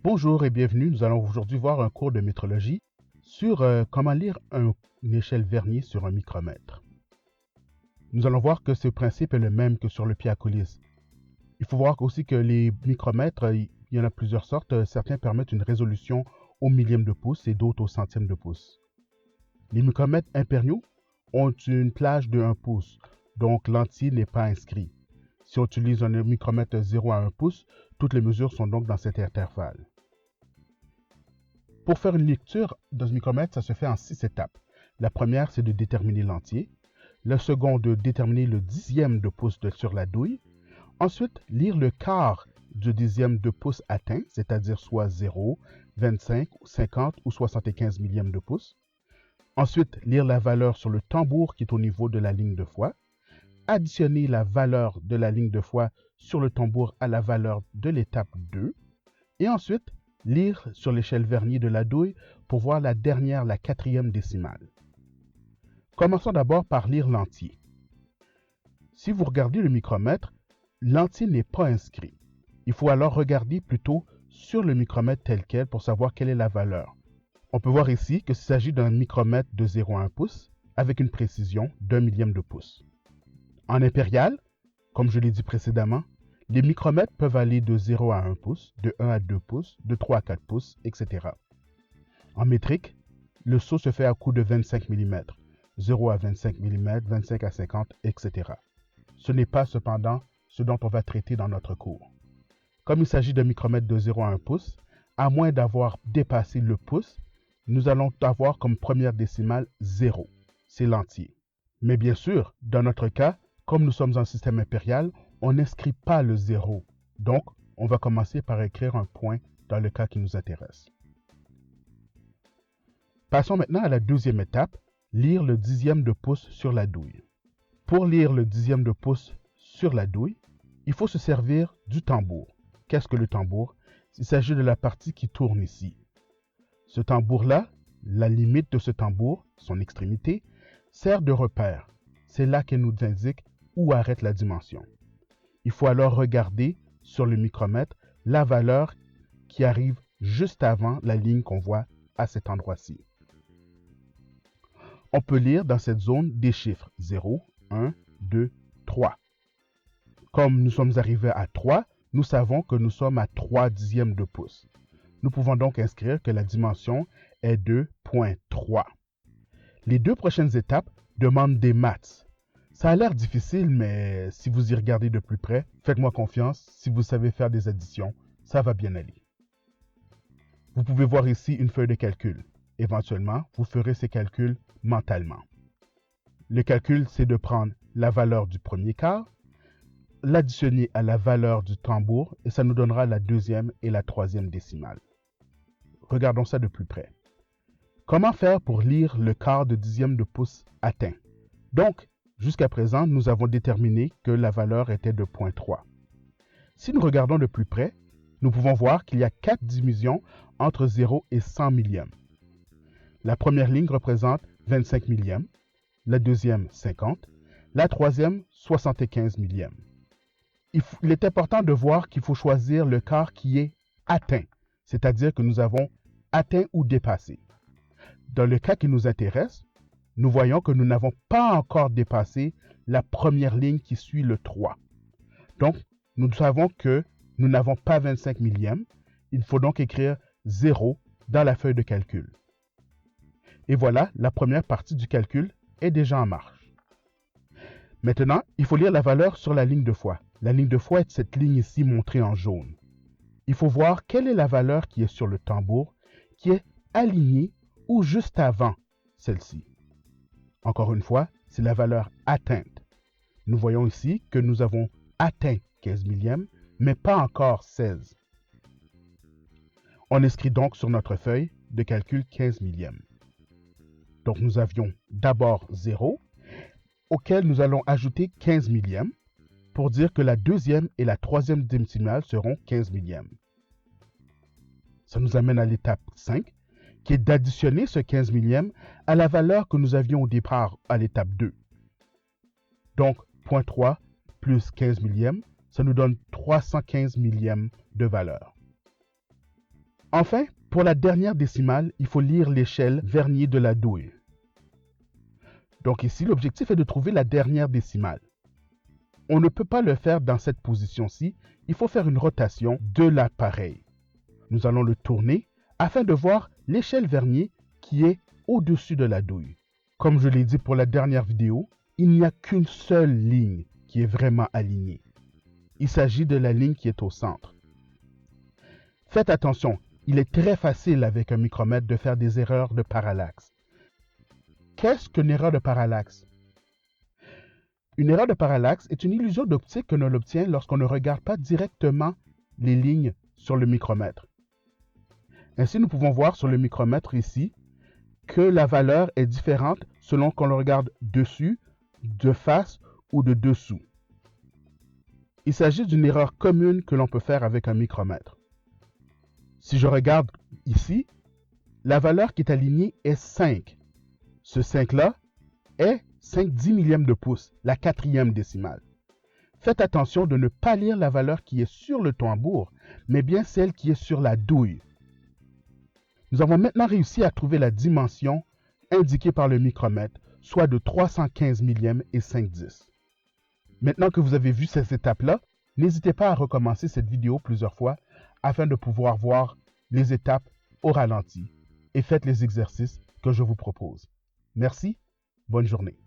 Bonjour et bienvenue, nous allons aujourd'hui voir un cours de métrologie sur comment lire une échelle vernier sur un micromètre. Nous allons voir que ce principe est le même que sur le pied à coulisse. Il faut voir aussi que les micromètres, il y en a plusieurs sortes. Certains permettent une résolution au millième de pouce et d'autres au centième de pouce. Les micromètres impériaux ont une plage de 1 pouce, donc l'entier n'est pas inscrit. Si on utilise un micromètre 0 à 1 pouce, toutes les mesures sont donc dans cet intervalle. Pour faire une lecture dans un micromètre, ça se fait en 6 étapes. La première, c'est de déterminer l'entier. La seconde, de déterminer le dixième de pouce sur la douille. Ensuite, lire le quart du dixième de pouce atteint, c'est-à-dire soit 0, 25, 50 ou 75 millièmes de pouce. Ensuite, lire la valeur sur le tambour qui est au niveau de la ligne de foi. Additionner la valeur de la ligne de foi sur le tambour à la valeur de l'étape 2. Et ensuite, lire sur l'échelle vernier de la douille pour voir la quatrième décimale. Commençons d'abord par lire l'entier. Si vous regardez le micromètre, l'entier n'est pas inscrit. Il faut alors regarder plutôt sur le micromètre tel quel pour savoir quelle est la valeur. On peut voir ici qu'il s'agit d'un micromètre de 0 à 1 pouce avec une précision d'1 millième de pouce. En impérial, comme je l'ai dit précédemment, les micromètres peuvent aller de 0 à 1 pouce, de 1 à 2 pouces, de 3 à 4 pouces, etc. En métrique, le saut se fait à coup de 25 mm, 0 à 25 mm, 25 à 50, etc. Ce n'est pas cependant ce dont on va traiter dans notre cours. Comme il s'agit de micromètres de 0 à 1 pouce, à moins d'avoir dépassé le pouce, nous allons avoir comme première décimale 0, c'est l'entier. Mais bien sûr, dans notre cas, comme nous sommes en système impérial, on n'inscrit pas le 0. Donc, on va commencer par écrire un point dans le cas qui nous intéresse. Passons maintenant à la deuxième étape, lire le dixième de pouce sur la douille. Pour lire le dixième de pouce sur la douille, il faut se servir du tambour. Qu'est-ce que le tambour? Il s'agit de la partie qui tourne ici. Ce tambour-là, la limite de ce tambour, son extrémité, sert de repère. C'est là qu'elle nous indique où arrête la dimension. Il faut alors regarder sur le micromètre la valeur qui arrive juste avant la ligne qu'on voit à cet endroit-ci. On peut lire dans cette zone des chiffres 0, 1, 2, 3. Comme nous sommes arrivés à 3, nous savons que nous sommes à 3 dixièmes de pouce. Nous pouvons donc inscrire que la dimension est de 0.3. Les deux prochaines étapes demandent des maths. Ça a l'air difficile, mais si vous y regardez de plus près, faites-moi confiance, si vous savez faire des additions, ça va bien aller. Vous pouvez voir ici une feuille de calcul. Éventuellement, vous ferez ces calculs mentalement. Le calcul, c'est de prendre la valeur du premier quart, l'additionner à la valeur du tambour, et ça nous donnera la deuxième et la troisième décimale. Regardons ça de plus près. Comment faire pour lire le quart de dixième de pouce atteint? Donc, jusqu'à présent, nous avons déterminé que la valeur était de 0.3. Si nous regardons de plus près, nous pouvons voir qu'il y a 4 divisions entre 0 et 100 millièmes. La première ligne représente 25 millièmes, la deuxième 50, la troisième 75 millièmes. Il est important de voir qu'il faut choisir le quart qui est atteint, c'est-à-dire que nous avons atteint ou dépassé. Dans le cas qui nous intéresse, nous voyons que nous n'avons pas encore dépassé la première ligne qui suit le 3. Donc, nous savons que nous n'avons pas 25 millièmes. Il faut donc écrire 0 dans la feuille de calcul. Et voilà, la première partie du calcul est déjà en marche. Maintenant, il faut lire la valeur sur la ligne de foi. La ligne de foi est cette ligne ici montrée en jaune. Il faut voir quelle est la valeur qui est sur le tambour, qui est alignée ou juste avant celle-ci. Encore une fois, c'est la valeur atteinte. Nous voyons ici que nous avons atteint 15 millièmes, mais pas encore 16. On inscrit donc sur notre feuille de calcul 15 millièmes. Donc nous avions d'abord 0, auquel nous allons ajouter 15 millièmes, pour dire que la deuxième et la troisième décimale seront 15 millièmes. Ça nous amène à l'étape 5, qui est d'additionner ce 15 millième à la valeur que nous avions au départ à l'étape 2. Donc, 0.3 plus 15 millièmes, ça nous donne 315 millièmes de valeur. Enfin, pour la dernière décimale, il faut lire l'échelle vernier de la douille. Donc ici, l'objectif est de trouver la dernière décimale. On ne peut pas le faire dans cette position-ci, il faut faire une rotation de l'appareil. Nous allons le tourner afin de voir l'échelle vernier qui est au-dessus de la douille. Comme je l'ai dit pour la dernière vidéo, il n'y a qu'une seule ligne qui est vraiment alignée. Il s'agit de la ligne qui est au centre. Faites attention, il est très facile avec un micromètre de faire des erreurs de parallaxe. Qu'est-ce qu'une erreur de parallaxe? Une erreur de parallaxe est une illusion d'optique que l'on obtient lorsqu'on ne regarde pas directement les lignes sur le micromètre. Ainsi, nous pouvons voir sur le micromètre ici que la valeur est différente selon qu'on le regarde dessus, de face ou de dessous. Il s'agit d'une erreur commune que l'on peut faire avec un micromètre. Si je regarde ici, la valeur qui est alignée est 5. Ce 5-là est 5/10 millième de pouce, la 4e décimale. Faites attention de ne pas lire la valeur qui est sur le tambour, mais bien celle qui est sur la douille. Nous avons maintenant réussi à trouver la dimension indiquée par le micromètre, soit de 315 millièmes et 5/10. Maintenant que vous avez vu ces étapes-là, n'hésitez pas à recommencer cette vidéo plusieurs fois afin de pouvoir voir les étapes au ralenti et faites les exercices que je vous propose. Merci, bonne journée.